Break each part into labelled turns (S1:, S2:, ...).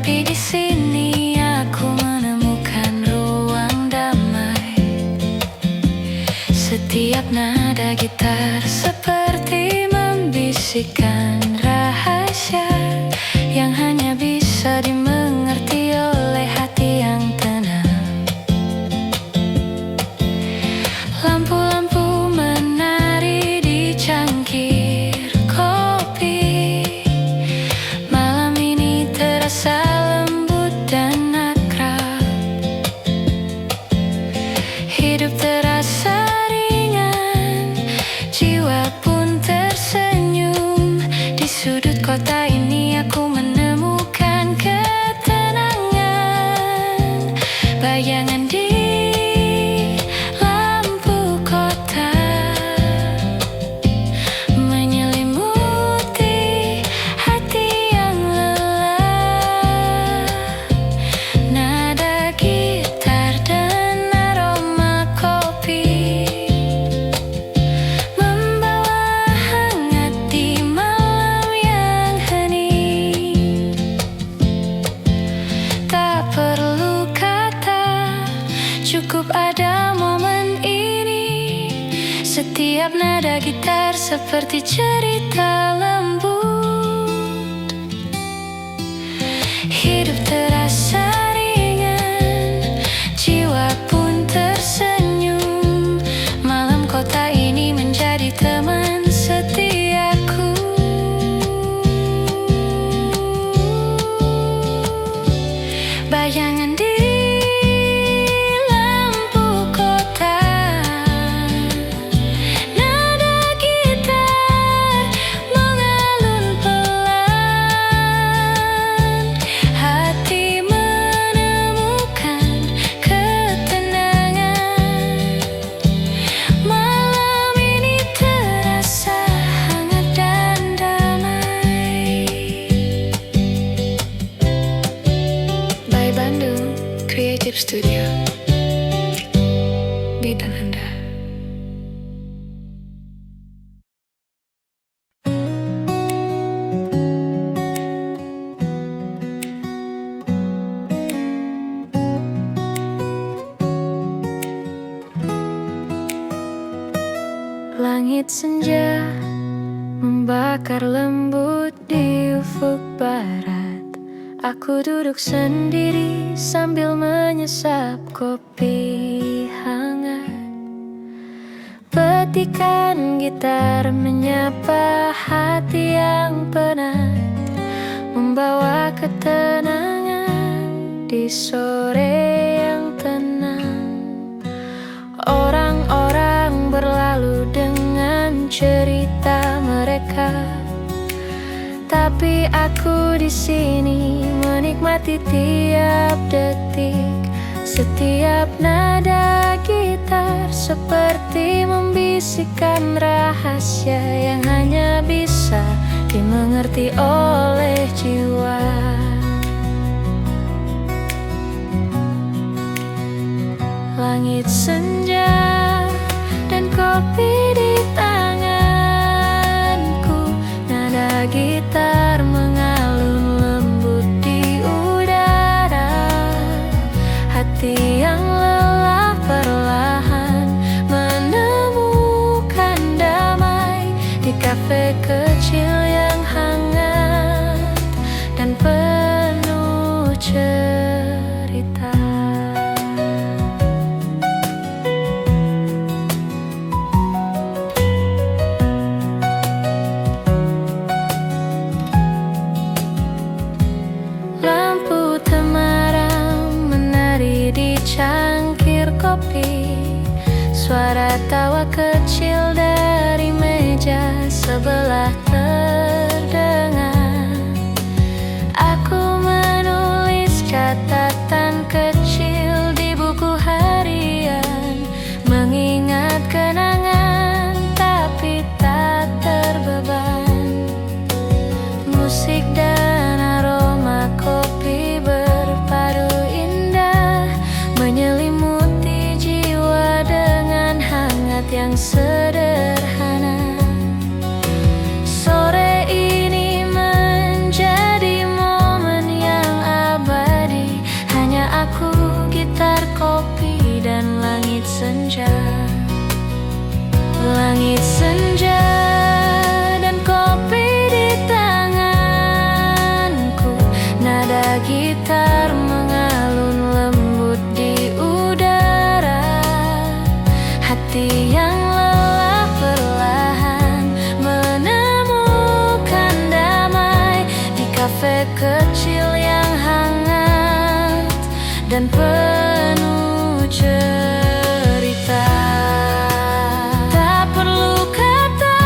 S1: Tapi di sini aku menemukan ruang damai. Setiap nada gitar seperti membisikkan rahasia yang hanya bisa dimengerti oleh hati yang tenang. Lampu-lampu menari di cangkir kopi. Malam ini terasa lembut dan akrab. Hidup terasa ringan, jiwa pun tersenyum. Di sudut kota ini aku menemukan ketenangan. Bayangan di lampu kota menyelimuti hati yang lelah. Nada gitar dan aroma kopi membawa hangat di malam yang hening. Tak perlu kata, cukup ada momen ini. Setiap nada gitar seperti cerita lembut. Hidup terasa ringan, jiwa pun tersenyum. Malam kota ini menjadi teman setiaku. Bayangan di lampu kota, nada gitar mengalun pelan. Hati menemukan ketenangan. Malam ini terasa hangat dan damai. By Bandung Creative Studio, Bintang Anda. Langit senja membakar lembut di ufuk barat. Aku duduk sendiri sambil menyesap kopi hangat. Petikan gitar menyapa hati yang penat, membawa ketenangan di sore yang tenang. Orang-orang berlalu dengan cerita mereka, tapi aku di sini menikmati tiap detik. Setiap nada gitar seperti membisikkan rahasia yang hanya bisa dimengerti oleh jiwa. Langit senja dan kopi di tanganku, nada gitar mengalun lembut di udara. Hati yang lelah perlahan menemukan damai di kafe kecil yang hangat dan penuh cerita. Lampu temaram menari di cangkir kopi. Suara tawa kecil dari meja sebelah terdengar. Aku menulis catatan kecil di buku harian, mengingat kenangan tapi tak terbeban. Musik dan aroma kopi berpadu indah, menyelimuti jiwa dengan hangat yang sederhana. gitar mengalun lembut di udara. Hati yang lelah perlahan menemukan damai di kafe kecil yang hangat dan penuh cerita. Tak perlu kata,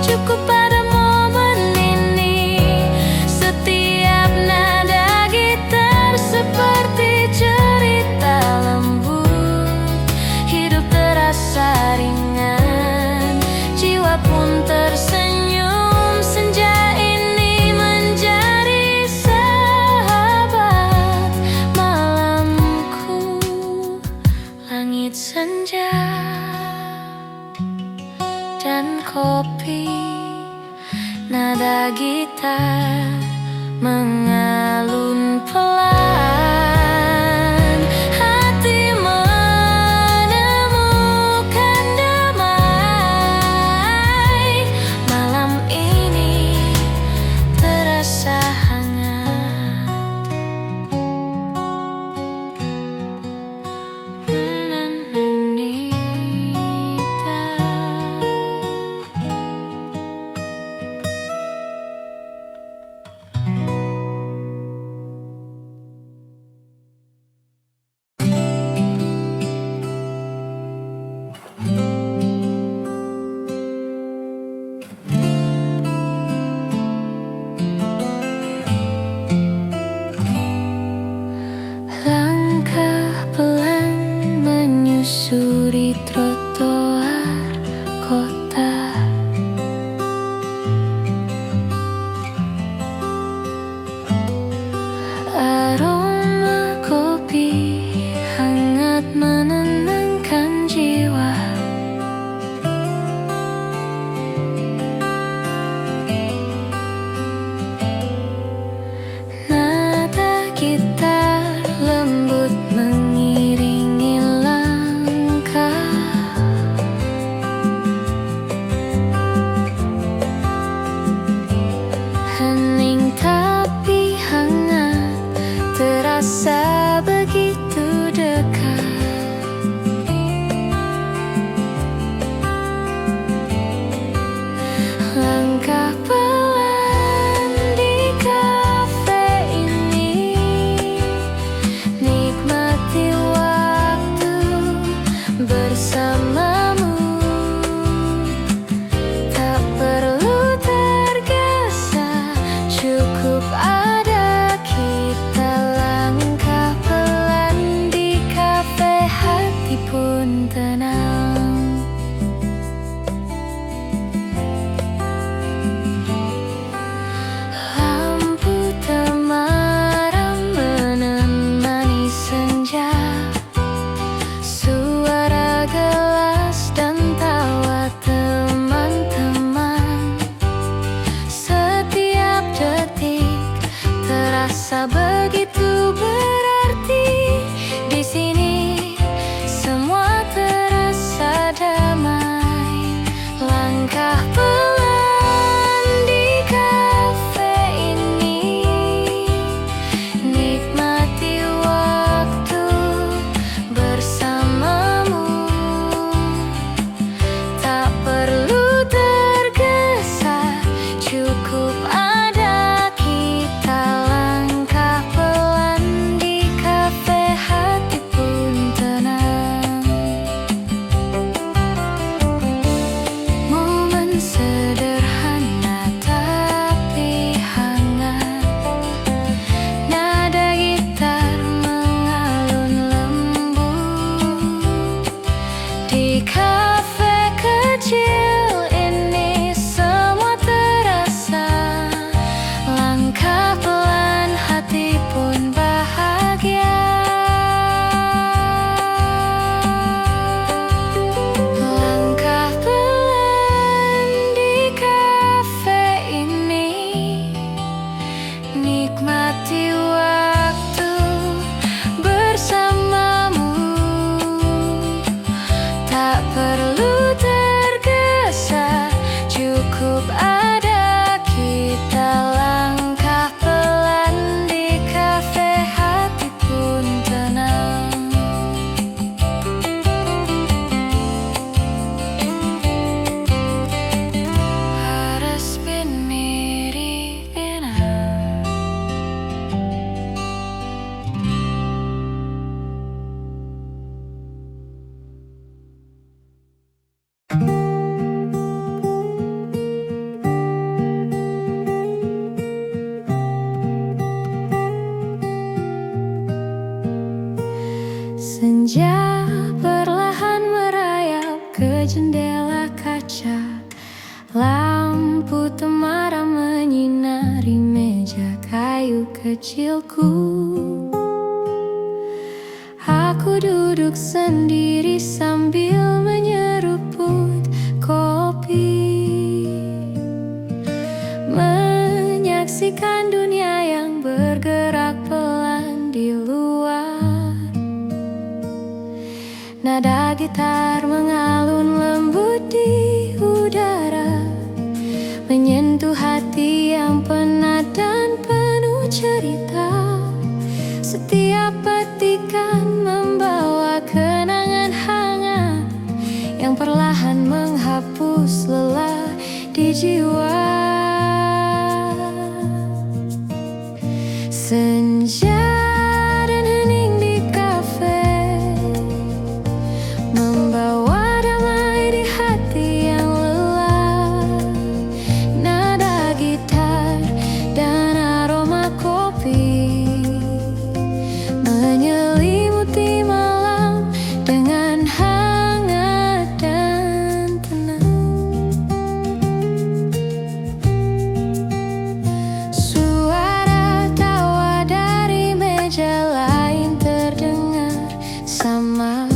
S1: cukup pada momen ini. Setiap nada gitar seperti cerita lembut. Hidup terasa ringan, jiwa pun tersenyum. Senja ini menjadi sahabat malamku. Langit senja dan kopi, nada gitar mengalun pelan. Hati menemukan damai. Malam ini terasa hangat. Langkah pelan menyusuri trotoar kota. Aroma kopi hangat menenangkan jiwa. Nada gitar lembut mengiringi langkah. Hening tapi hangat, terasa begitu dekat. Langkah pelan di kafe ini, nikmati waktu bersamamu. Tak perlu tergesa, cukup ada kita. Langkah pelan di kafe, hati pun tenang. kayu kecilku. Aku duduk sendiri sambil menyeruput kopi, menyaksikan dunia yang bergerak pelan di luar. Nada gitar mengalun lembut di udara, menyentuh hati yang penat dan penuh cerita. Setiap petikan membawa kenangan hangat yang perlahan menghapus lelah di jiwa. Senja dan hening di kafe membawa damai di hati yang lelah. Nada gitar dan aroma kopi menyelimuti malam dengan hangat dan tenang. Suara tawa dari meja lain terdengar samar,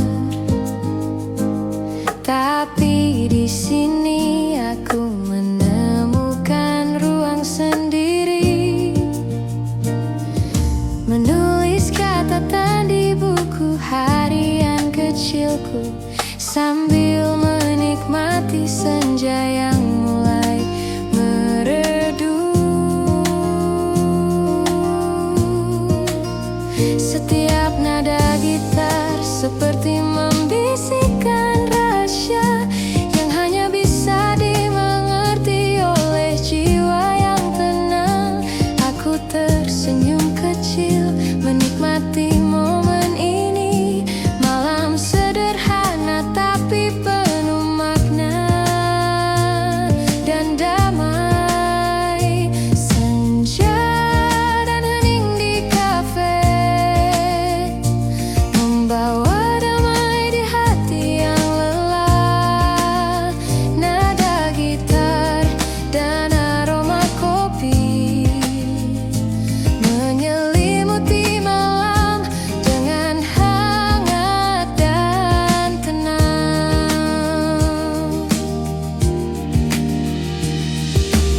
S1: tapi di sini aku menemukan ruang sendiri, menulis catatan di buku harian kecilku sambil menikmati senja yang mulai meredup. Setiap nada gitar seperti membisikkan rahasia yang hanya bisa dimengerti oleh jiwa yang tenang. Aku tersenyum kecil menikmati momen ini, malam sederhana tapi penuh makna dan damai. Senja dan hening di kafe membawa damai di hati yang lelah. Nada gitar dan aroma kopi menyelimuti malam dengan hangat dan tenang.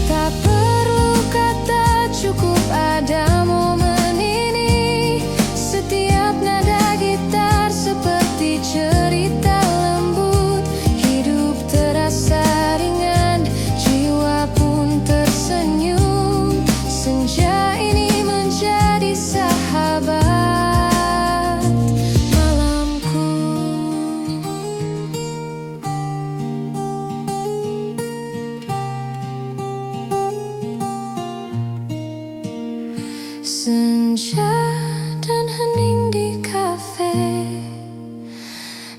S1: Tak perlu kata, cukup ada momen ini. Setiap nada gitar seperti cerita lembut. Hidup terasa ringan, jiwa pun tersenyum. Senja ini menjadi sahabat malamku. Senja dan hening di kafe,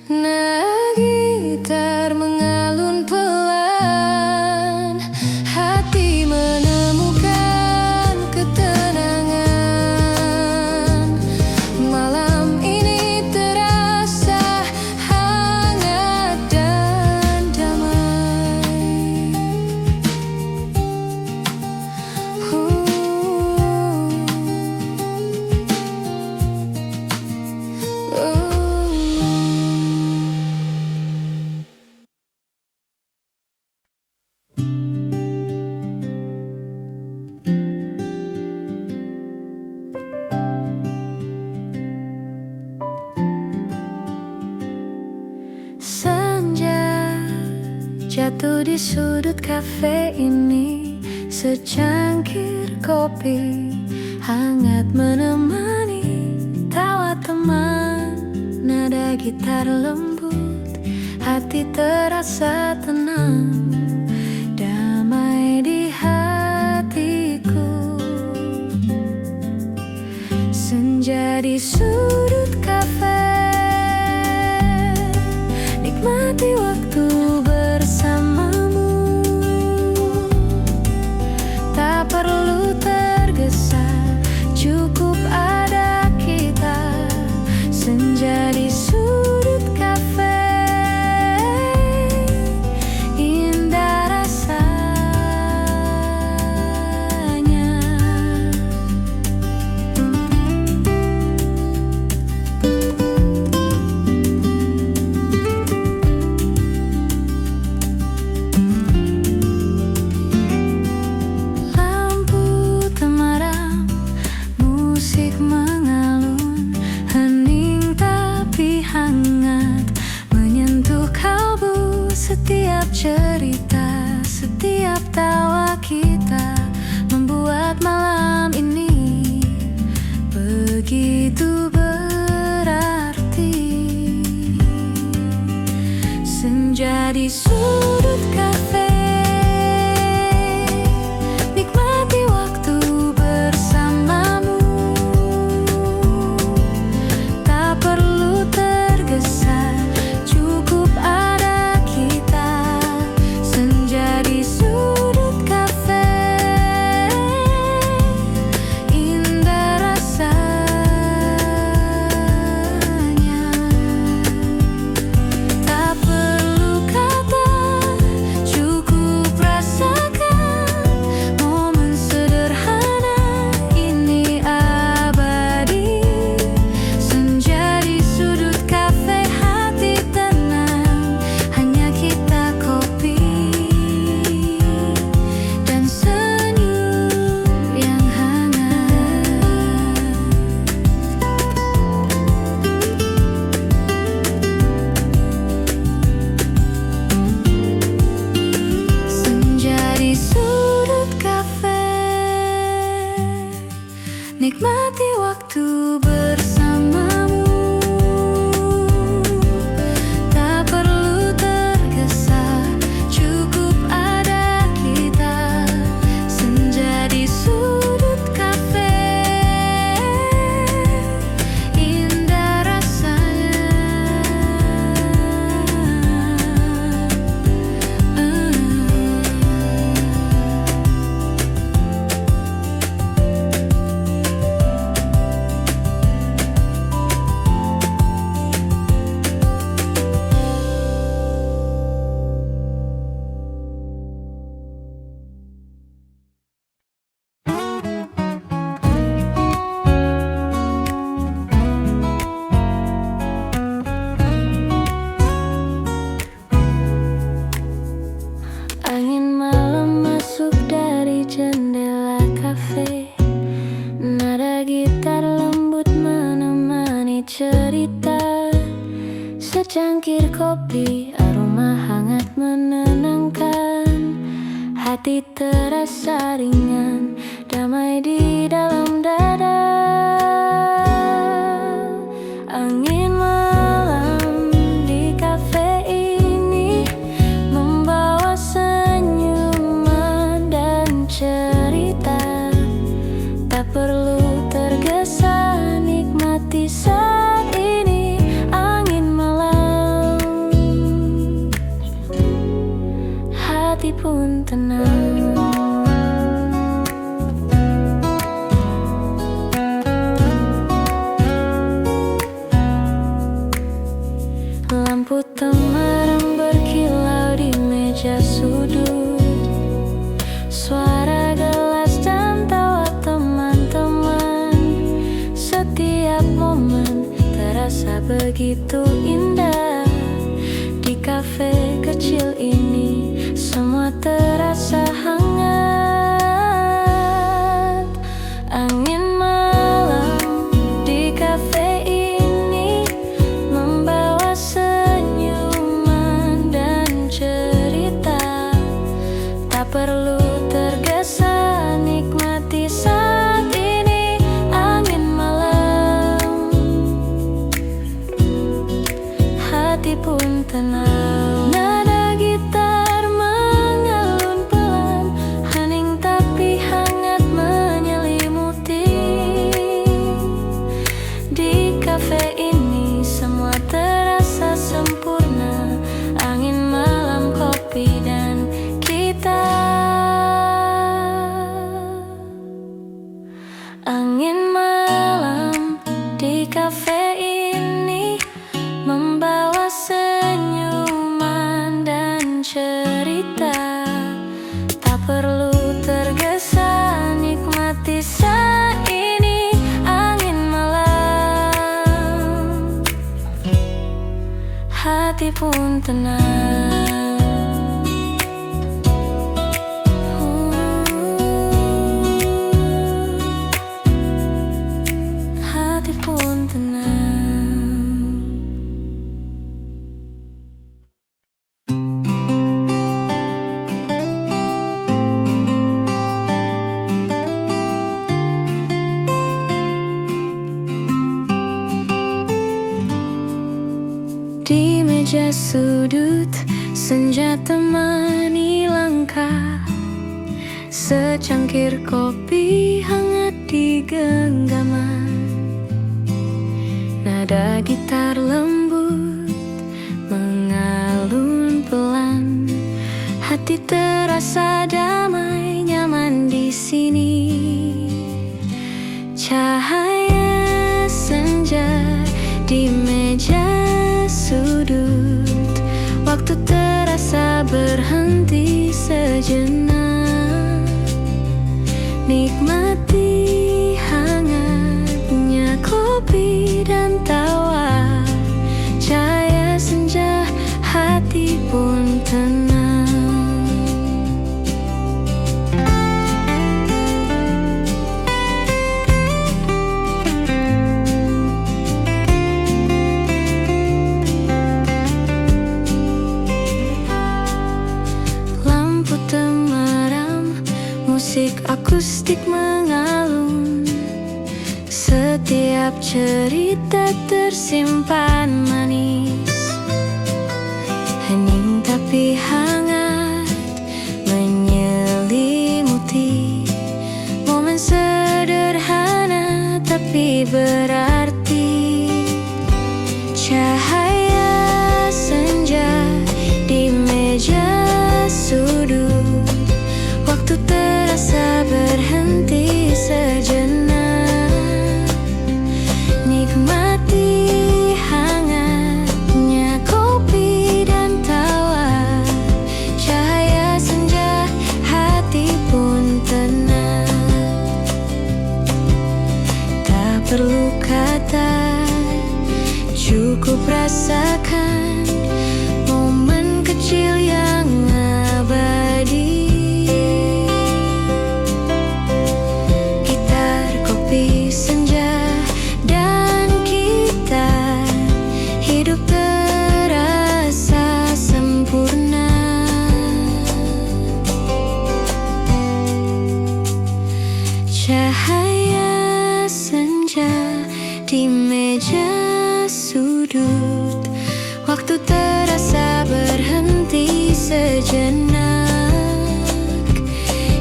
S1: nada gitar mengalun pelan, hati menemukan ketenangan. Malam ini terasa hangat dan damai. Senja jatuh di sudut kafe ini, secangkir kopi hangat menemani tawa teman. Nada gitar lembut, hati terasa tenang, damai di hatiku. Senja di sudut kafe, nikmati waktu bersamamu. Tak perlu tergesa, cukup ada kita. Senja di sudut kafe, indah rasanya. begitu berarti. Senja di sudut kafe, nikmati waktu bersamamu. Tak perlu tergesa, cukup ada kita. Senja di sudut kafe, indah rasanya. Tak perlu kata, cukup rasakan. Momen sederhana ini abadi. Senja di sudut kafe, hati tenang, hanya kita, kopi dan senyum yang hangat. Senja di sudut kafe, nikmati waktu bersamamu. Tak perlu tergesa, cukup ada kita. Senja di sudut kafe, indah rasanya. Angin malam masuk dari jendela kafe. Nada gitar lembut menemani cerita. Secangkir kopi, aroma hangat menenangkan. Hati terasa ringan, damai di dalam dada. Angin malam di kafe ini membawa senyuman dan cerita. Tak perlu tergesa, nikmati saat ini. Angin malam, hati pun tenang. Lampu temaram berkilau di meja sudut. Suara gelas dan tawa teman-teman. Setiap momen terasa begitu indah. Di kafe kecil ini semua terasa hangat. Angin malam di kafe ini membawa senyuman dan cerita. Tak perlu tergesa, nikmati saat ini. Angin malam, hati pun tenang. Nada gitar mengalun pelan, hening tapi hangat menyelimuti. Di kafe ini semua terasa sempurna. Angin malam, kopi dan kita. Angin malam di kafe ini membawa senyuman dan cerita. Tak perlu tergesa, nikmati saat ini. Angin malam, hati pun tenang. Hati pun tenang. meja sudut, senja temani langkah. Secangkir kopi hangat di genggaman, nada gitar lembut mengalun pelan. Hati terasa damai, nyaman di sini. Cahaya senja di meja sudut, waktu terasa berhenti sejenak. Nikmati hangatnya kopi dan tawa. Cahaya senja, hati pun tenang. Lampu temaram, musik akustik mengalun. Setiap cerita tersimpan manis, hening tapi hangat menyelimuti. Momen sederhana tapi berarti. Cahaya senja di meja sudut, waktu terasa berhenti sejenak. Nikmati hangatnya kopi dan tawa. Cahaya senja, hati pun tenang. Tak perlu kata, cukup rasakan momen kecil yang abadi. Gitar, kopi, senja, dan kita, hidup terasa sempurna. Cahaya senja di meja sudut, waktu terasa berhenti sejenak.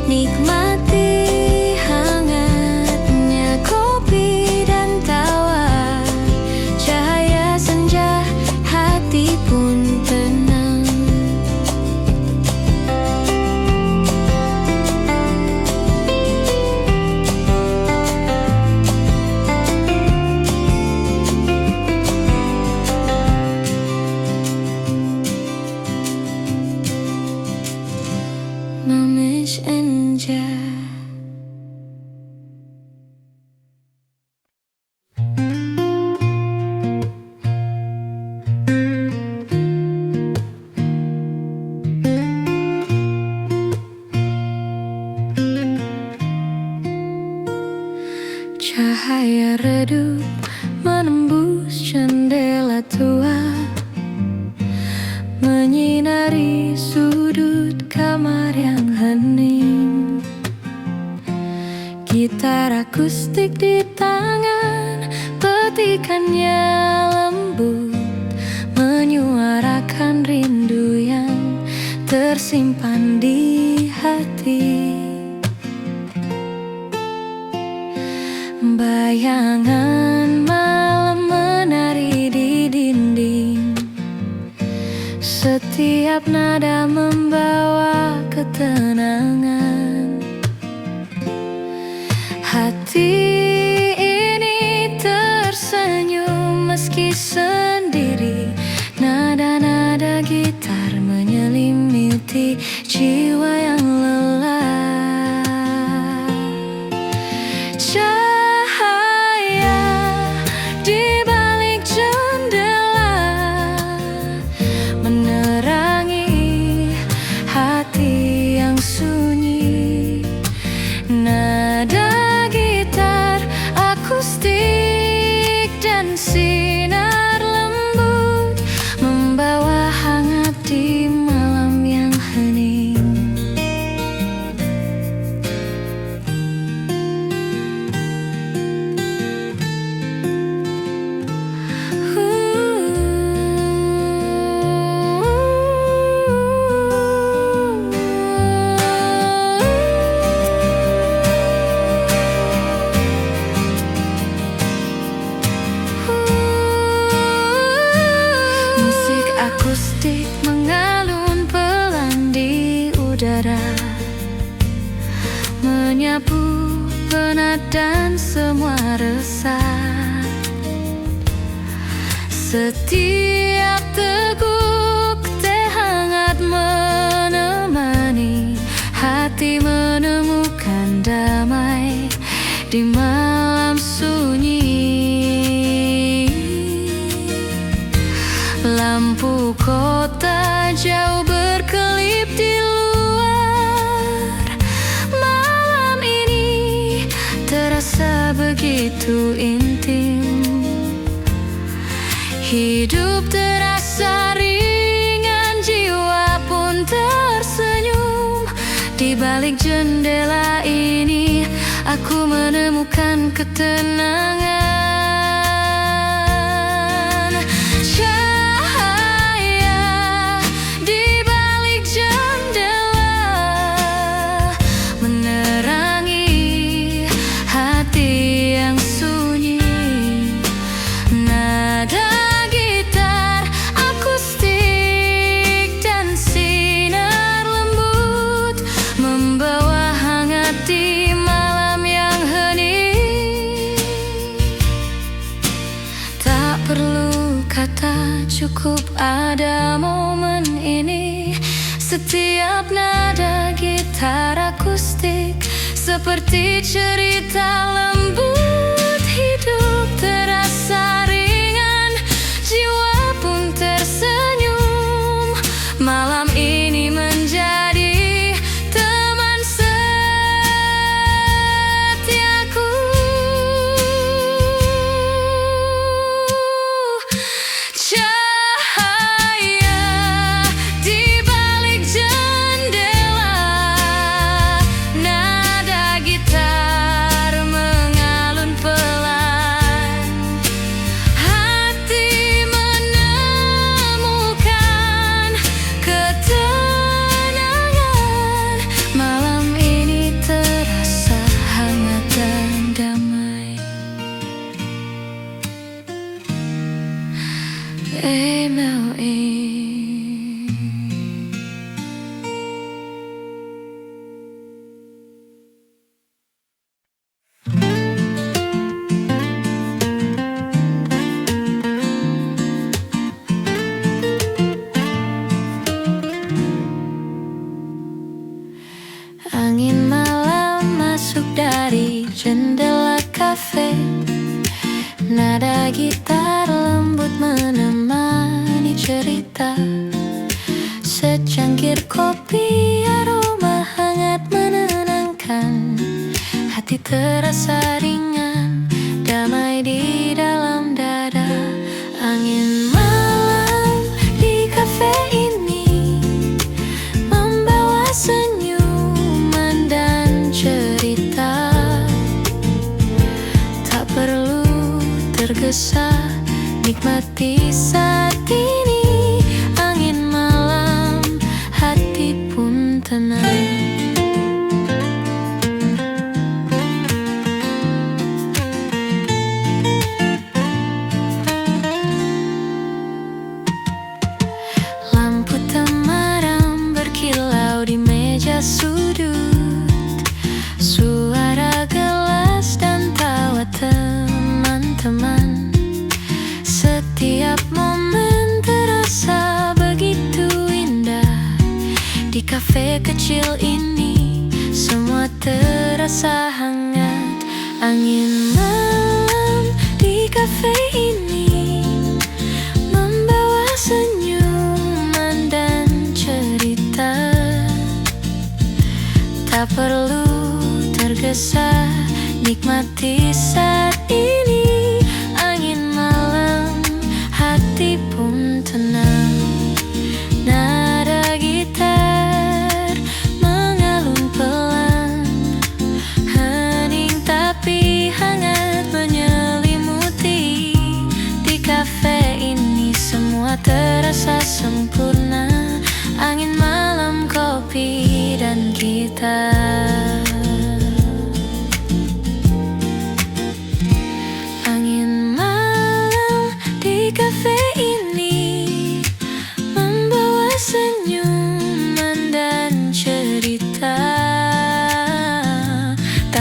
S1: Nikmati hangatnya kopi dan tawa. Cahaya senja, hati pun tenang. Mamis Enja. Cahaya redup menembus jendela tua, menyinari sudut kamar yang hening. Gitar akustik di tangan, petikannya lembut, menyuarakan rindu yang tersimpan di hati. Bayangan malam menari di dinding, setiap nada membawa ketenangan. Hati ini tersenyum meski sendiri. Nada-nada gitar menyelimuti jiwa yang lelah. Cahaya di balik jendela menerangi hati yang sunyi. Nada gitar menyapu penat dan semua resah. Setiap teguk teh hangat menemani hati menemukan damai di malam sunyi. Lampu kota jauh berkelip di luar. Malam ini terasa begitu intim. Hidup terasa ringan, jiwa pun tersenyum. Di balik jendela ini aku menemukan ketenangan. Cahaya di balik jendela menerangi hati yang sunyi. Nada gitar akustik dan sinar lembut membawa hangat di malam yang hening. Tak perlu kata, cukup ada momen ini. Setiap nada gitar akustik seperti cerita lembut. Hidup terasa ringan, jiwa pun tersenyum. Malam ini menjadi teman setiaku. Cahaya di balik jendela, nada gitar mengalun pelan. Hati menemukan ketenangan. Malam ini terasa hangat dan damai. MLE. Angin malam masuk dari jendela kafe. Nada gitar lembut menemani cerita. Secangkir kopi aroma hangat menenangkan. Hati terasa ringan, damai di dalam dada. Angin malam di kafe ini membawa senyuman dan cerita. Tak perlu tergesa, nikmati saat ini. Angin malam, hati pun tenang. Lampu temaram berkilau di meja sudut. Suara gelas dan tawa teman-teman. Setiap momen terasa begitu indah. Di kafe kecil ini semua terasa hangat. Angin malam di kafe ini membawa senyuman dan cerita. Tak perlu tergesa, nikmati saat ini. Angin malam, hati pun tenang. Nada gitar mengalun pelan. Hening tapi hangat menyelimuti. Di kafe ini semua terasa sempurna. Angin malam, kopi dan gitar.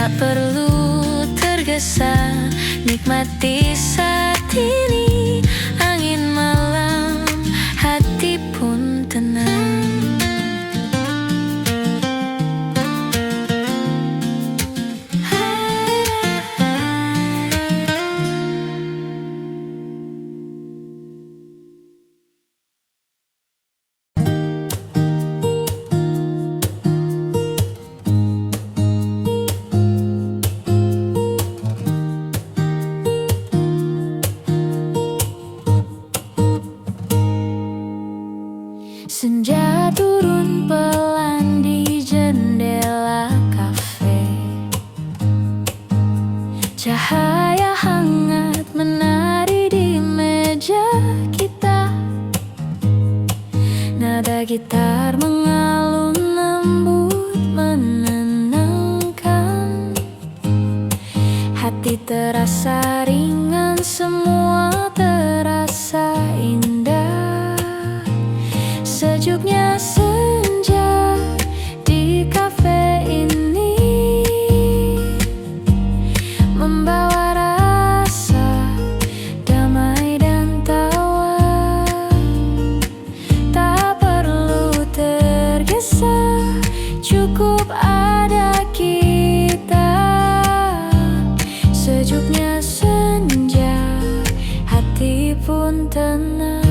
S1: Tak perlu tergesa, nikmati saat ini. Angin malam, hati pun tenang. Senja turun pelan di jendela kafe. Cahaya hangat menari di meja kita. Nada gitar mengalun lembut menenangkan. Hati terasa ringan, semua terasa indah. Sejuknya senja di kafe ini membawa rasa damai dan tawa. Tak perlu tergesa, cukup ada kita. Sejuknya senja, hati pun tenang.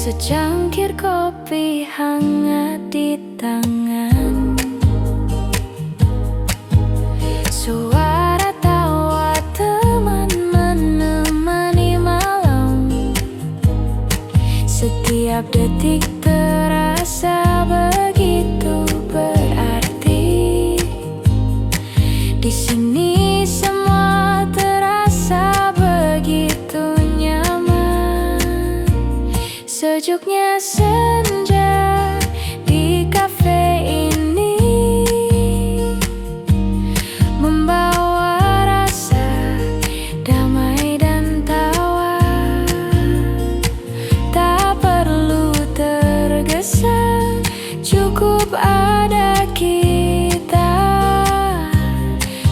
S1: Secangkir kopi hangat di tangan. Suara tawa teman menemani malam. Setiap detik terasa begitu berarti. Di sini semua terasa begitu nyaman. Sejuknya senja di kafe ini membawa rasa damai dan tawa. Tak perlu tergesa, cukup ada kita.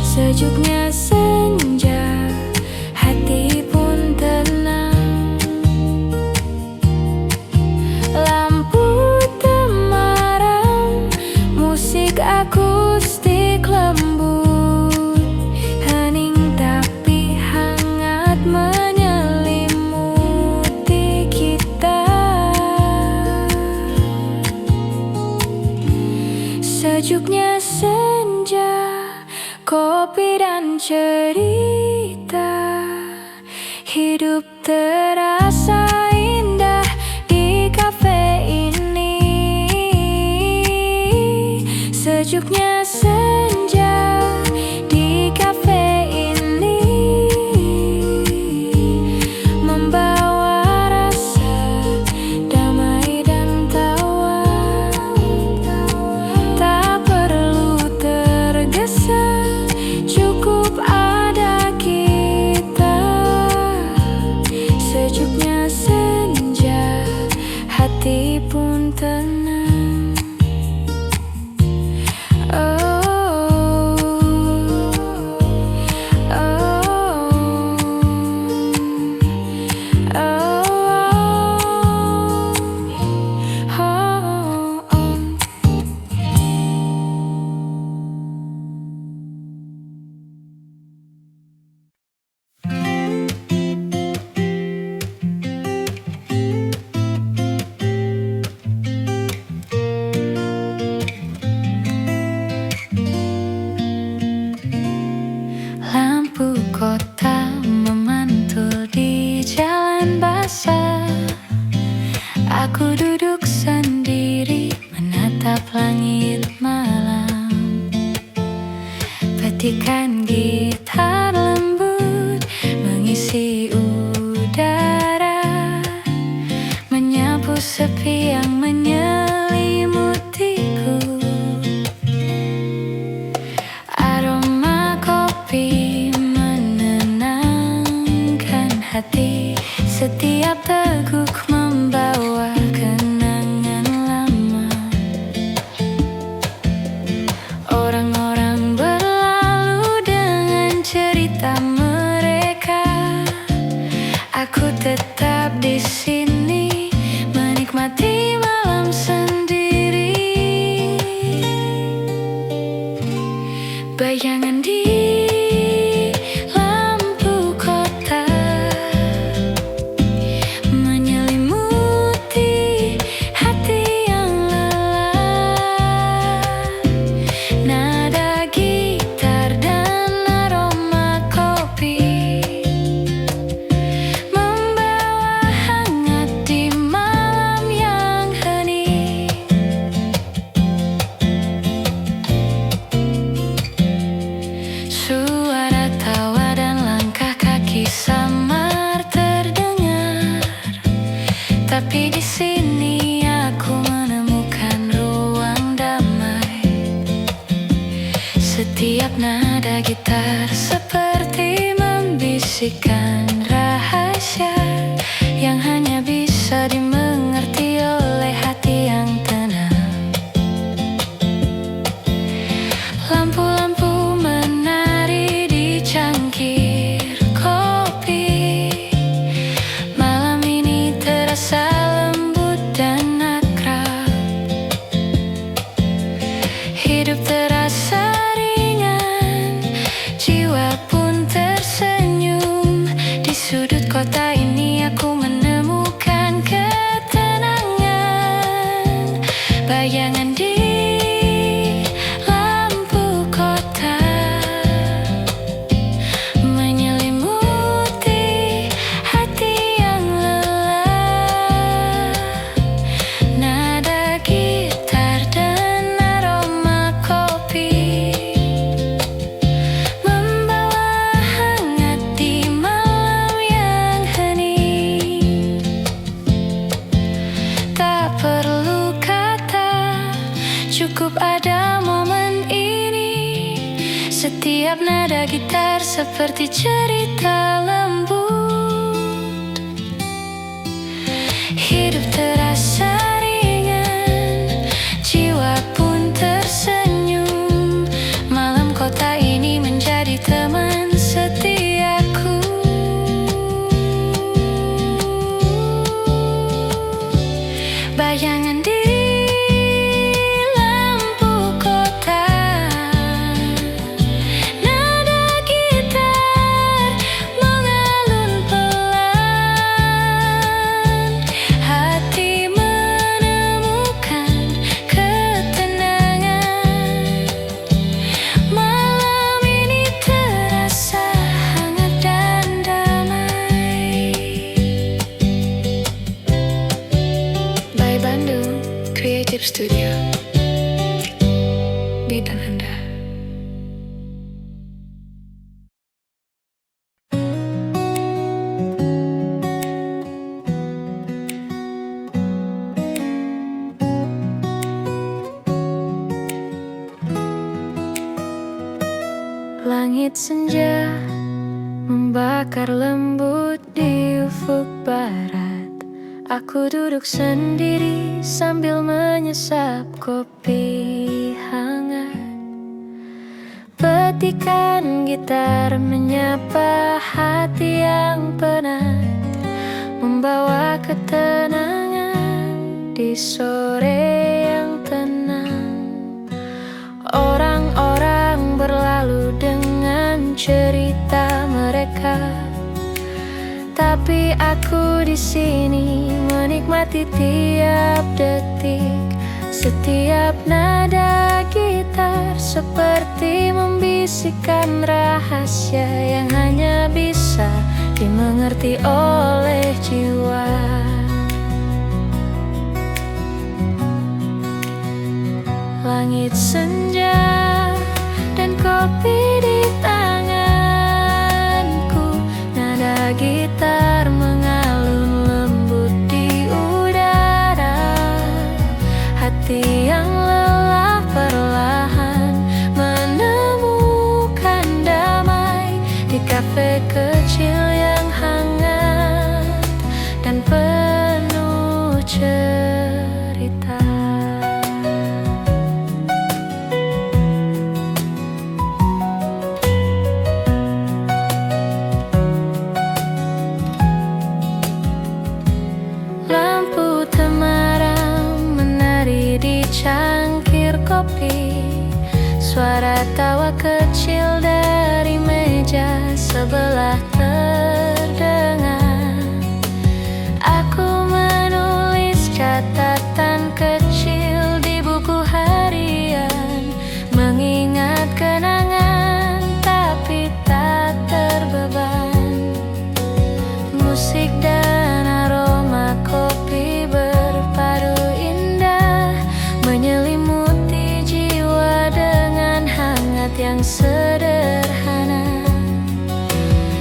S1: Sejuknya senja, hati pun tenang. Lampu temaram, musik akustik lembut, hening tapi hangat menyelimuti kita. Sejuknya senja, kopi dan cerita, hidup terasa indah di kafe ini. Sejuknya senja di kafe ini membawa rasa damai dan tawa. Tak perlu tergesa, cukup ada kita. Sejuknya senja, hati pun tenang. Lampu kota memantul di jalan basah. Aku duduk sendiri menatap langit malam. Petikan gitar lembut mengisi udara, menyapu sepi yang menyelimutiku. Aroma kopi menenangkan hati. Setiap teguk membawa kenangan lama. Bayangan di lampu kota menyelimuti hati yang lelah. Nada gitar dan aroma kopi membawa hangat di malam yang hening. Suara tawa dan langkah kaki samar terdengar, tapi di sini aku menemukan ruang damai. Setiap nada gitar seperti membisikkan rahasia yang hanya bisa dimengerti oleh hati yang tenang. Lampu-lampu menari di cangkir kopi. Malam ini terasa lembut dan akrab. Hidup terasa ringan, jiwa pun tersenyum. Di sudut kota ini aku menemukan ketenangan. Bayangan di lampu kota menyelimuti hati yang lelah. Nada gitar dan aroma kopi membawa hangat di malam yang hening. Tak perlu kata, cukup ada momen ini. Setiap nada gitar seperti cerita lembut. Hidup terasa ringan, jiwa pun tersenyum. Malam kota ini menjadi teman setiaku. Bayangan di lampu kota, nada gitar mengalun pelan. Hati menemukan ketenangan. Malam ini terasa hangat dan damai. By Bandung Creative Studio, bidang Anda. Langit senja membakar lembut di ufuk barat. Aku duduk sendiri sambil menyesap kopi hangat. Petikan gitar menyapa hati yang penat, membawa ketenangan di sore yang tenang. Orang-orang berlalu dengan cerita mereka, tapi aku di sini menikmati tiap detik. Setiap nada gitar seperti membisikkan rahasia yang hanya bisa dimengerti oleh jiwa. Langit senja dan kopi di tanganku. Nada gitar mengalun lembut di udara. Hati yang lelah perlahan menemukan damai di kafe kecil yang hangat dan penuh cerita. Suara tawa kecil dari meja sebelah terdengar. Aku menulis catatan kecil di buku harian, mengingat kenangan tapi tak terbeban. Musik dan aroma kopi berpadu indah, menyelimuti jiwa dengan hangat yang sederhana.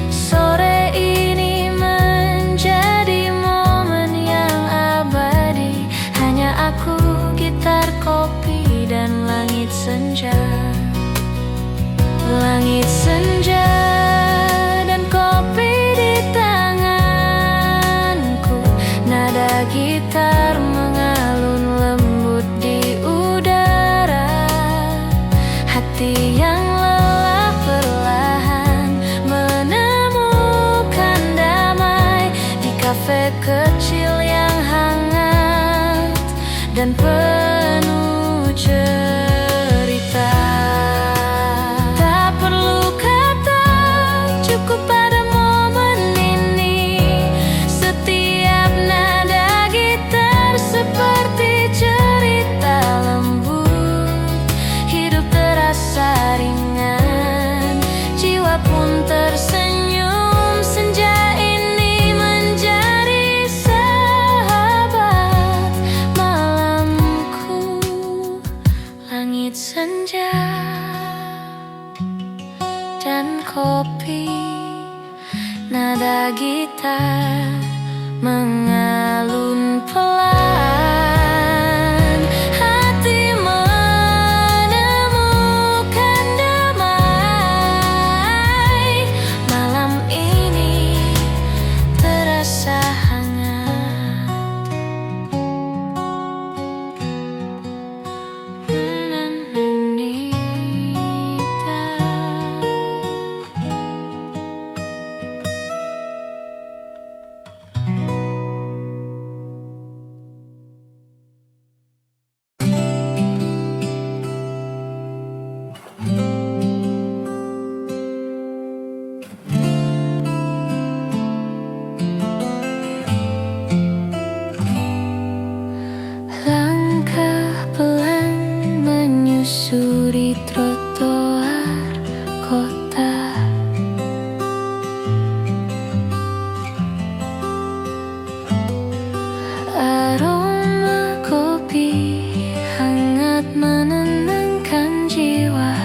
S1: Sore ini menjadi momen yang abadi, hanya aku, gitar, kopi, dan langit senja. Langit senja dan kopi di tanganku, nada gitar mengalun lembut di udara. Hati yang lelah perlahan menemukan damai di kafe kecil yang hangat dan penuh cerita. Tak perlu kata, cukup pada momen ini. Setiap nada gitar seperti cerita lembut. Hidup terasa ringan, jiwa pun tersenyum. Senja ini menjadi sahabat malamku. Langit senja dan kopi, nada gitar mengalun pelan. Hati menemukan damai. Malam ini terasa hangat. Langkah pelan menyusuri trotoar kota. Aroma kopi hangat menenangkan jiwa.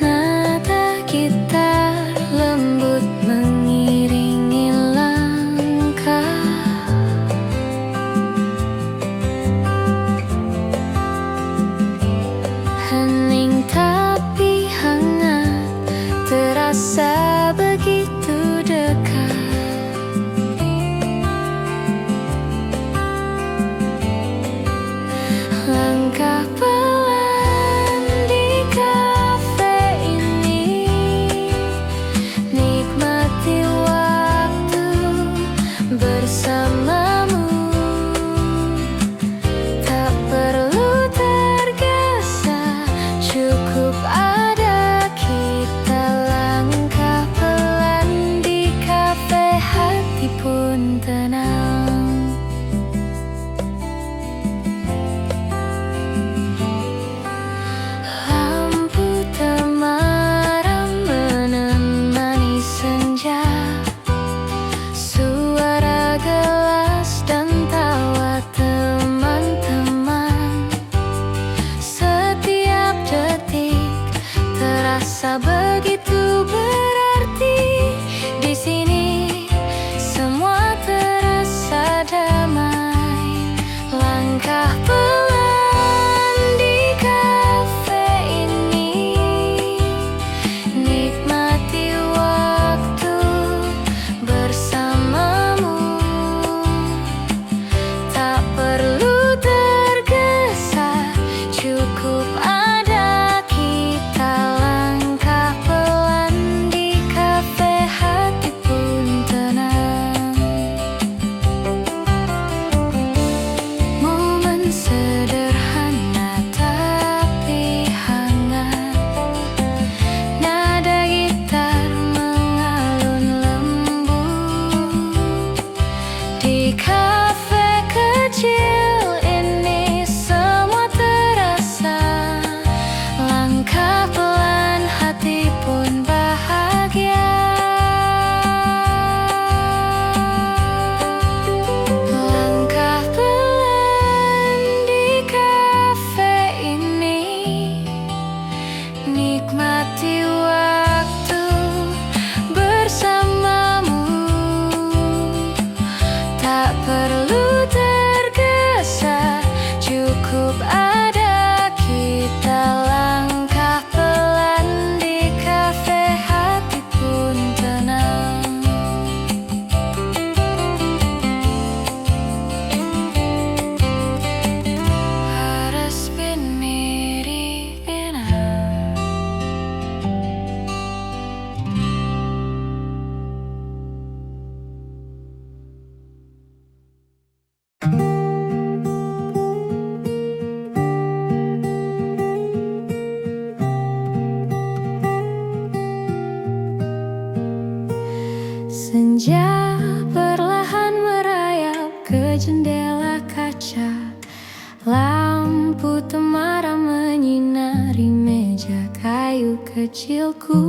S1: Nada gitar lembut mengiringi langkah. Hening tapi hangat, terasa begitu dekat. Langkah pelan di kafe ini, nikmati waktu bersamamu. Tak perlu tergesa, cukup ada kita. Langkah pelan di kafe, hati pun tenang. Lampu temaram menemani senja. Suara gelap ke jendela kaca. Lampu temaram menyinari meja kayu kecilku.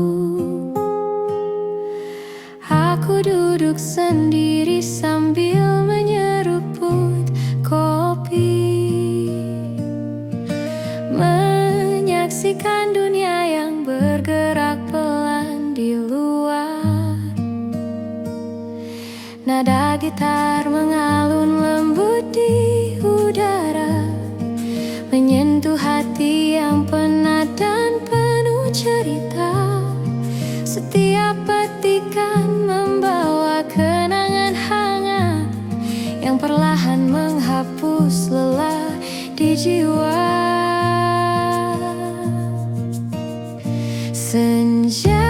S1: Aku duduk sendiri sambil menyeruput kopi, menyaksikan dunia yang bergerak pelan di luar. Nada gitar mengalun lembut di udara, menyentuh hati yang penat dan penuh cerita. Setiap petikan membawa kenangan hangat yang perlahan menghapus lelah di jiwa. Senja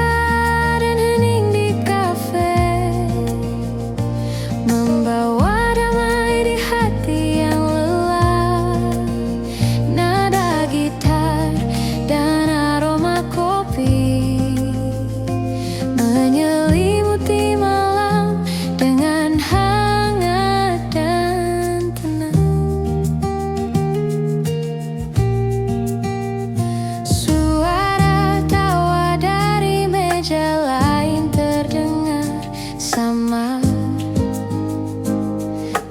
S1: dan hening di kafe membawa damai di hati yang lelah. Nada gitar dan aroma kopi menyelimuti malam dengan hangat dan tenang. Suara tawa dari meja lain terdengar sama,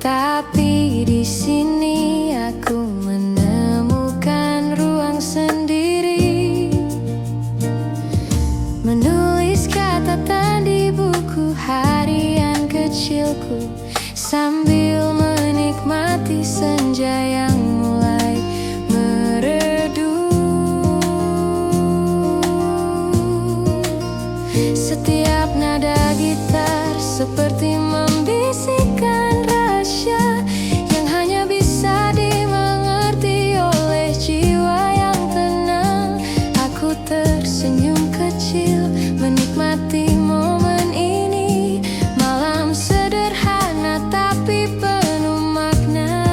S1: tapi di sini aku menemukan ruang sendiri, menulis catatan di buku harian kecilku sambil menikmati senja yang mulai meredup. Setiap nada gitar seperti membisikkan rahasia yang hanya bisa dimengerti oleh jiwa yang tenang. Aku tersenyum kecil menikmati momen ini, malam sederhana tapi penuh makna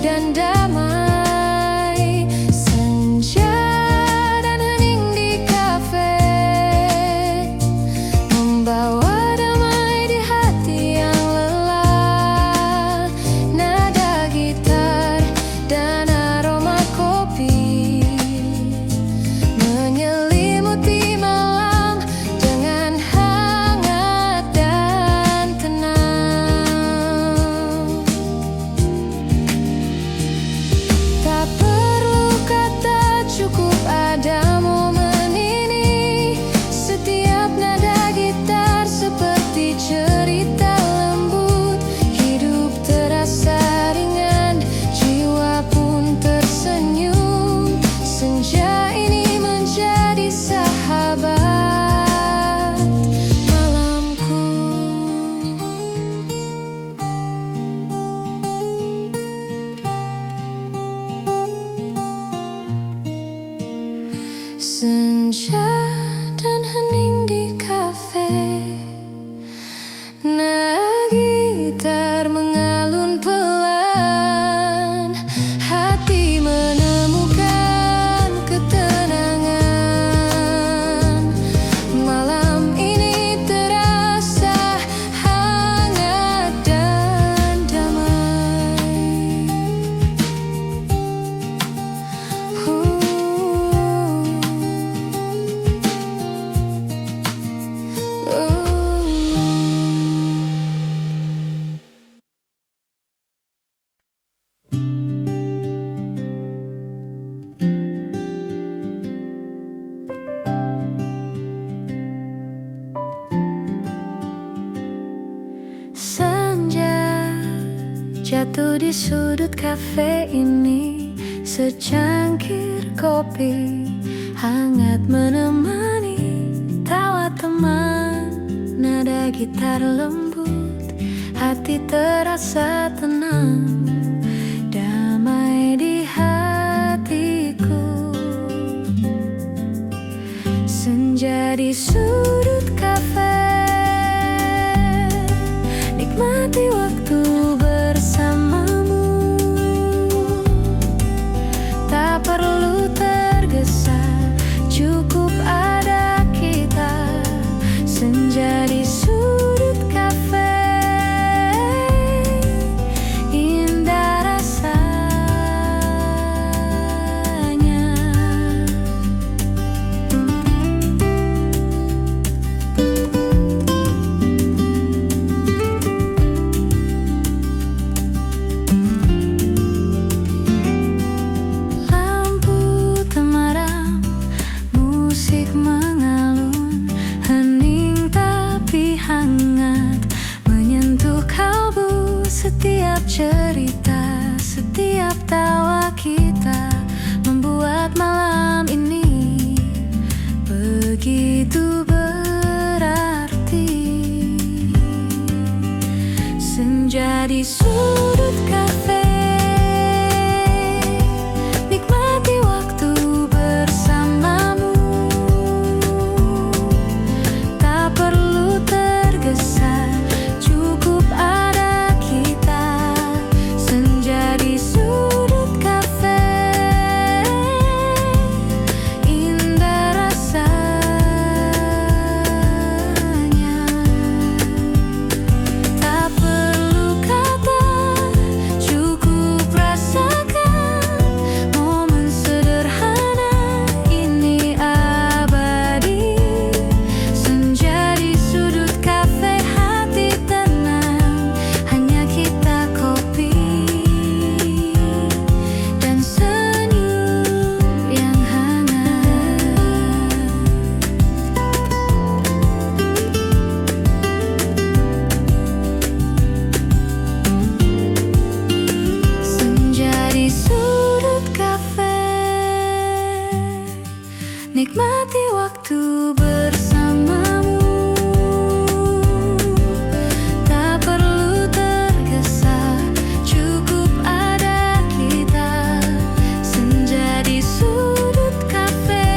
S1: dan damai. Senja dan hening di kafe membawa damai di hati yang lelah. Nada gitar dan aroma kopi menyelimuti malam dengan hangat dan tenang. Tak perlu kata, cukup ada momen ini. Setiap nada gitar seperti cerita lembut. Hidup terasa ringan, jiwa pun tersenyum. Senja ini menjadi sahabat malamku. Senja dan hening di kafe, nada gitar mengalun pelan, hati menemukan ketenangan. Malam ini terasa hangat dan damai. Senja jatuh di sudut kafe ini, secangkir kopi hangat menemani tawa teman. Nada gitar lembut, hati terasa tenang, damai di hatiku. Senja di sudut kafe, nikmati waktu bersamamu. Tak perlu tergesa, cukup ada kita. Senja di sudut kafe cerita. Setiap tawa kita membuat malam ini begitu berarti. Senja di sudut kafe, nikmati waktu bersamamu. Tak perlu tergesa, cukup ada kita. Senja di sudut kafe, indah rasanya. Tak perlu kata, cukup rasakan momen sederhana ini abadi. Senja di sudut kafe, hati tenang, hanya kita, kopi dan senyum yang hangat. Senja di sudut kafe, nikmati waktu bersamamu. Tak perlu tergesa, cukup ada kita. Senja di sudut kafe,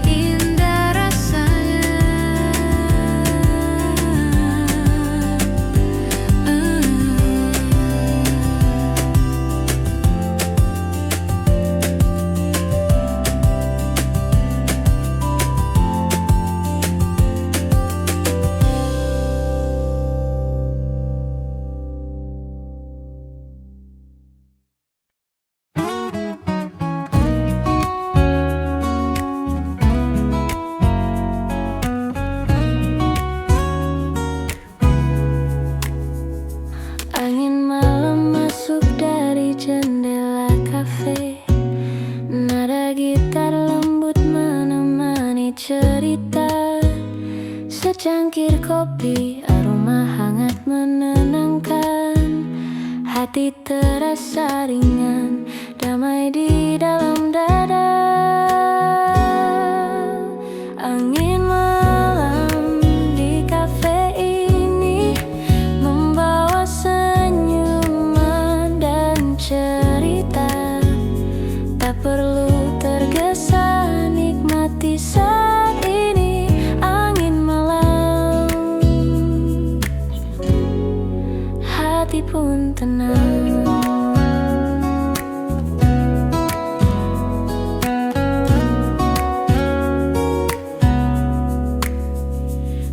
S1: indah rasanya. Angin malam masuk dari jendela kafe. Nada gitar lembut menemani cerita. Secangkir kopi, aroma hangat menenangkan. Hati terasa ringan, damai di dalam dada. Angin malam di kafe ini membawa senyuman dan cerita. Tak perlu tergesa, nikmati saat ini. Angin malam, hati pun tenang.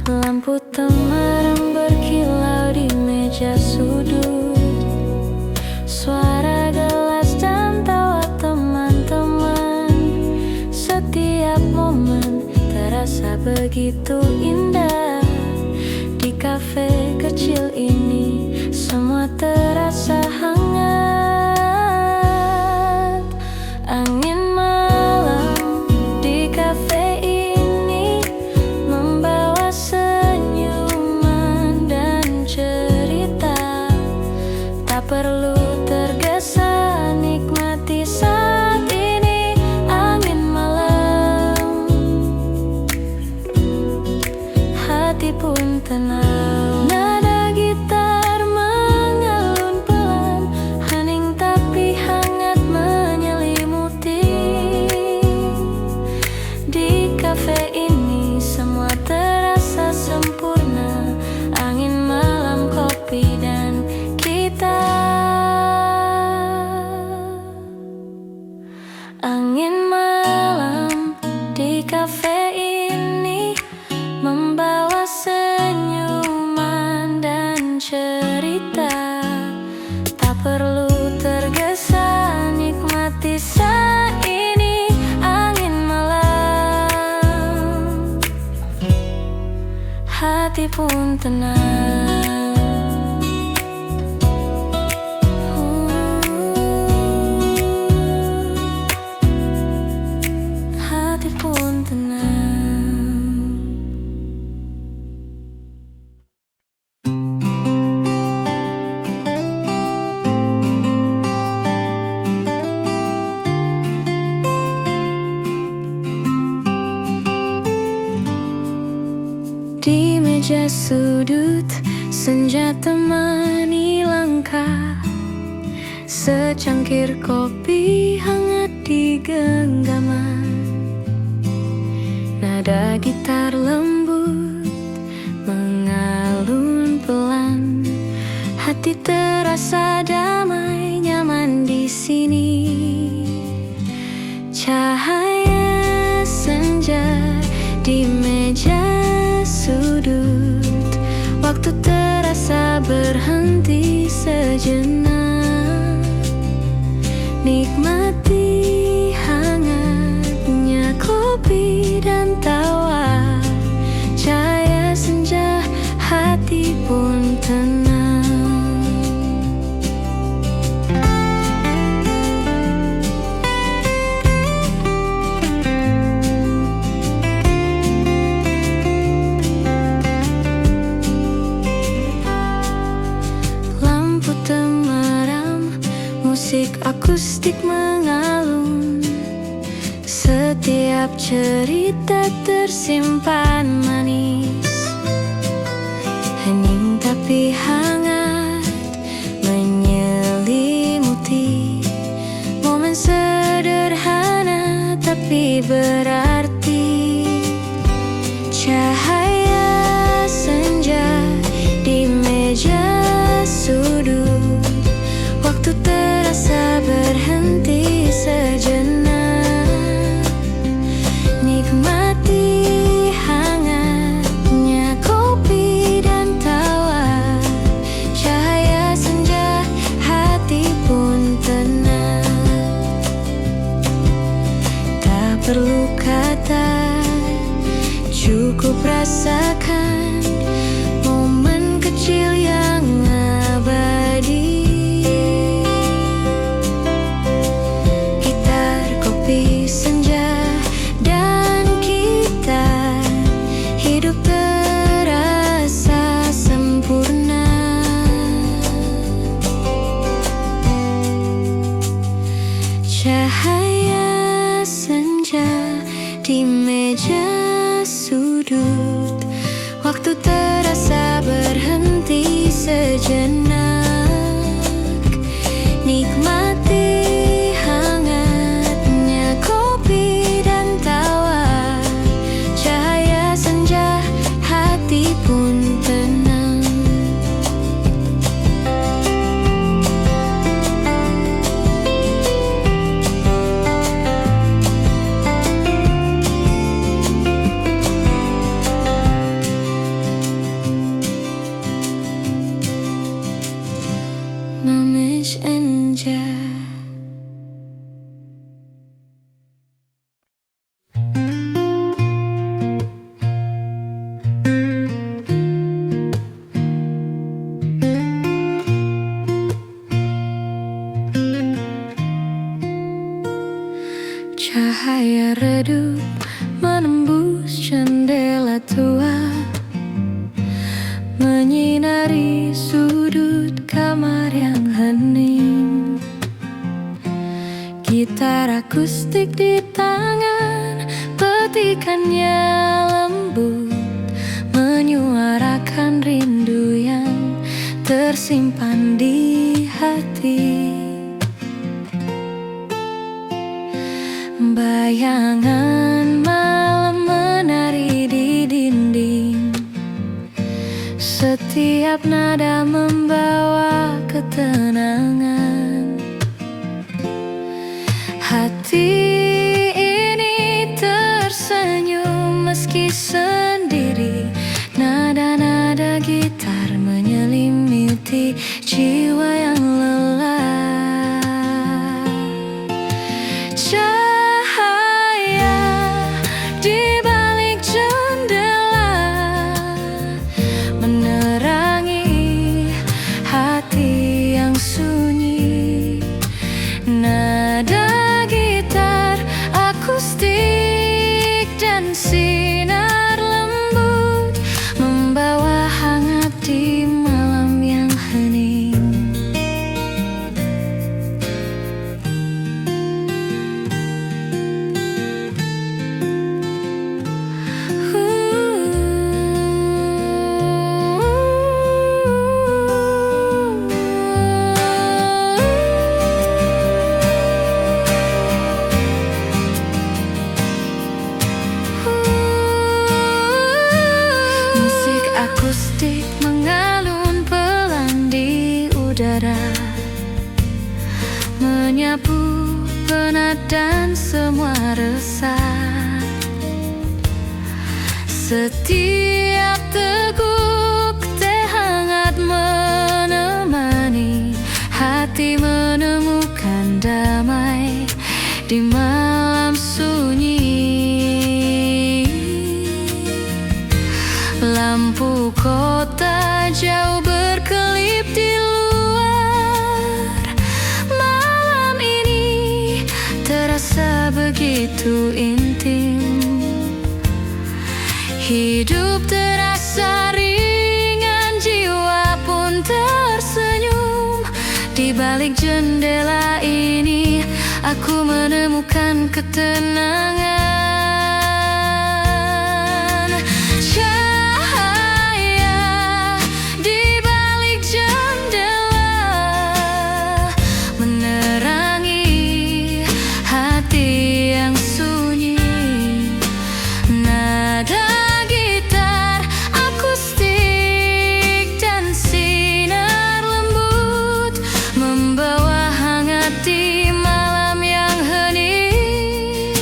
S1: Lampu temaram berkilau di meja sudut. Suara gelas dan tawa teman-teman. Setiap momen terasa begitu indah. Di kafe kecil ini semua terasa hangat. Angin malam di kafe ini membawa senyuman dan cerita. Tak perlu tergesa, nikmati saat ini. Angin malam, hati pun tenang. Nada gitar mengalun pelan, hening tapi hangat menyelimuti. Di kafe ini semua terasa sempurna. Angin malam, kopi dan kita. Angin malam di kafe ini membawa senyuman dan cerita. Tak perlu tergesa, nikmati saat ini. Angin malam, hati pun tenang. Hati pun tenang. sudut senja temani langkah, secangkir kopi hangat di genggaman, nada gitar lembut mengalun pelan, hati terasa damai nyaman di sini. Cahaya senja di meja sudut, waktu terasa berhenti sejenak, nikmati hangatnya kopi dan tawa. Cahaya senja, hati pun tenang. Musik akustik mengalun, setiap cerita tersimpan manis, hening tapi hangat menyelimuti, momen sederhana tapi berarti. Cahaya senja di meja sudut, waktu terasa berhenti sejenak, nikmati hangatnya kopi dan tawa. Cahaya senja, hati pun tenang. Tak perlu kata, cukup rasakan momen kecil yang abadi. Senja dan kita, hidup terasa sempurna. Cahaya senja di meja sudut, waktu terasa berhenti sejenak, nikmati pun tenang. Mames Enja. Cahaya redup menembus jendela tua, menyinari sudut kamar yang hening. Gitar akustik di tangan, petikannya lembut, menyuarakan rindu yang tersimpan di hati. Bayangan malam menari di dinding, setiap nada membawa ketenangan. Hati ini tersenyum meski sendiri, nada-nada gitar menyelimuti jiwa yang lelah. Nada gitar udara, menyapu penat dan semua resah. Setiap teguk teh hangat menemani hati menemukan damai di malam sunyi. Lampu kota jauh berkelip di luar. Malam ini terasa begitu intim. Hidup terasa ringan, jiwa pun tersenyum. Di balik jendela ini aku menemukan ketenangan. Cahaya di balik jendela menerangi hati yang sunyi. Nada gitar akustik dan sinar lembut membawa hangat di malam yang hening.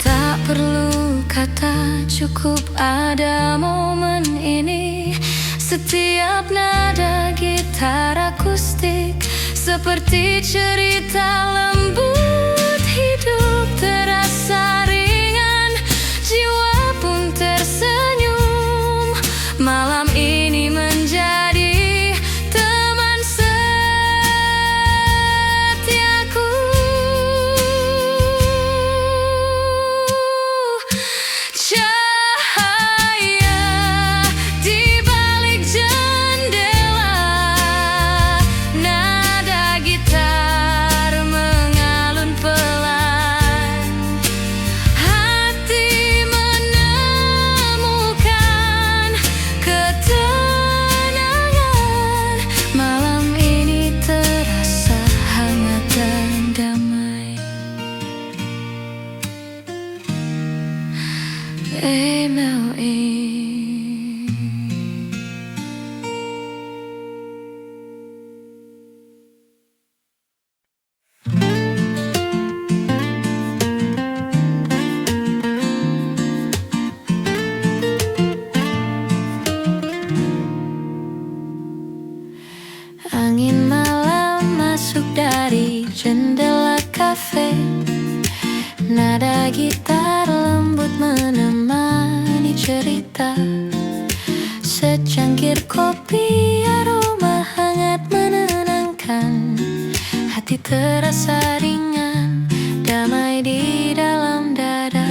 S1: Tak perlu kata, cukup ada momen ini. Setiap nada gitar akustik seperti cerita lembut. Hidup terasa ringan, jiwa pun tersenyum. Malam ini menjadi teman setiaku. Cahaya di balik jendela, nada gitar mengalun pelan. Hati menemukan ketenangan. Malam ini terasa hangat dan damai. MLE. Angin malam masuk dari jendela kafe. Nada gitar lembut menemani cerita. Secangkir kopi aroma hangat menenangkan. Hati terasa ringan, damai di dalam dada.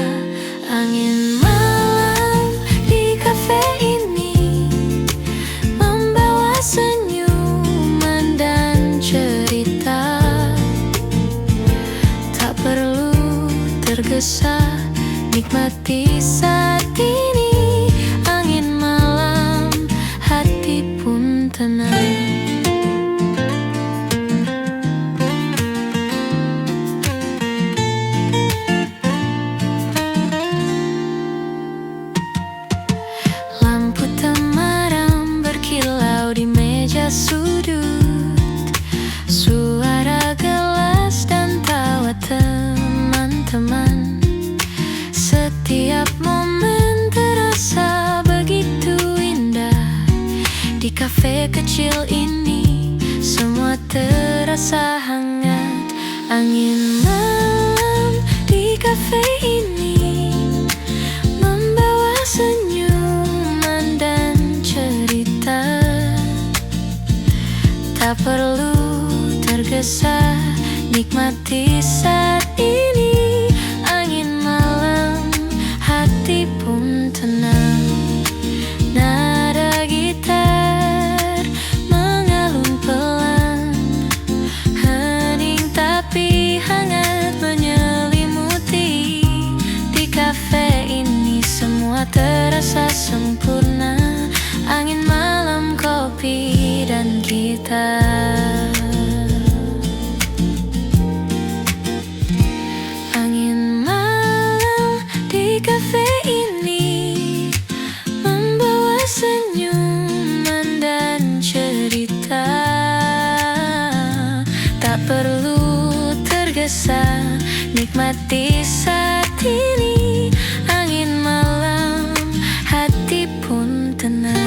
S1: Angin malam di kafe ini membawa senyuman dan cerita. Tak perlu tergesa, nikmati saat ini. Angin malam, hati pun tenang. Lampu temaram berkilau di meja sudut. Suara gelas dan tawa teman-teman. Setiap momen terasa begitu indah. Di kafe kecil ini semua terasa hangat. Angin malam di kafe ini membawa senyuman dan cerita. Tak perlu tergesa, nikmati saat ini. Angin malam, hati pun tenang. Nada gitar mengalun pelan. Hening tapi hangat menyelimuti. Di kafe ini semua terasa sempurna. Angin malam, kopi dan gitar. nikmati saat ini. Angin malam, hati pun tenang.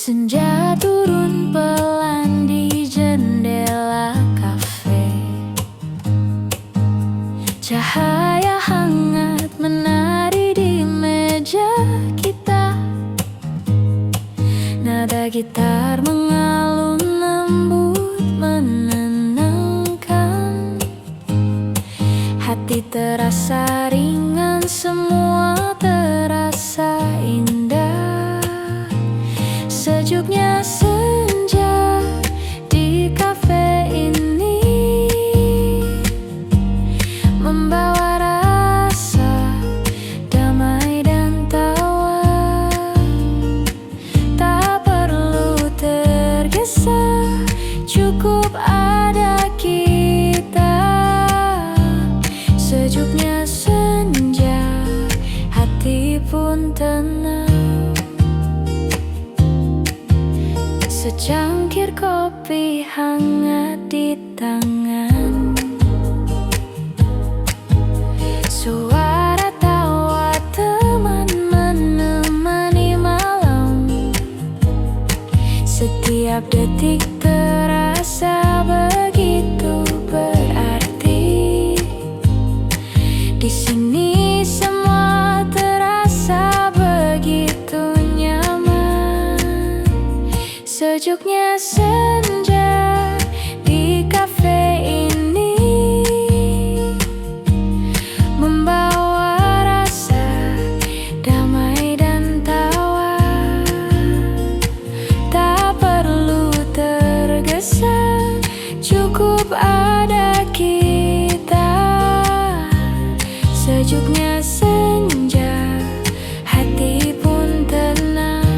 S1: Senja turun pelan di jendela kafe. Cahaya hangat menari di meja kita. Nada gitar mengalun lembut menenangkan. Hati terasa ringan, semua terasa indah. Sejuknya senja di kafe ini membawa rasa damai dan tawa. Tak perlu tergesa, cukup ada kita. Sejuknya senja, hati pun tenang. Secangkir kopi hangat di tangan. Suara tawa teman menemani malam. Setiap detik terasa begitu berarti. Di sini semua terasa begitu nyaman. Sejuknya senja di kafe ini membawa rasa damai dan tawa. Tak perlu tergesa, cukup ada kita. Sejuknya senja, hati pun tenang.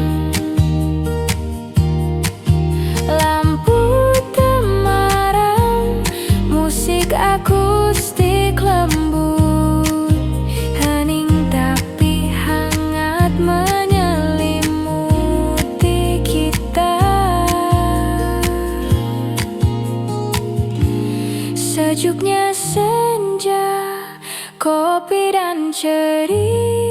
S1: Akustik lembut, hening tapi hangat menyelimuti kita. Sejuknya senja, kopi dan cerita.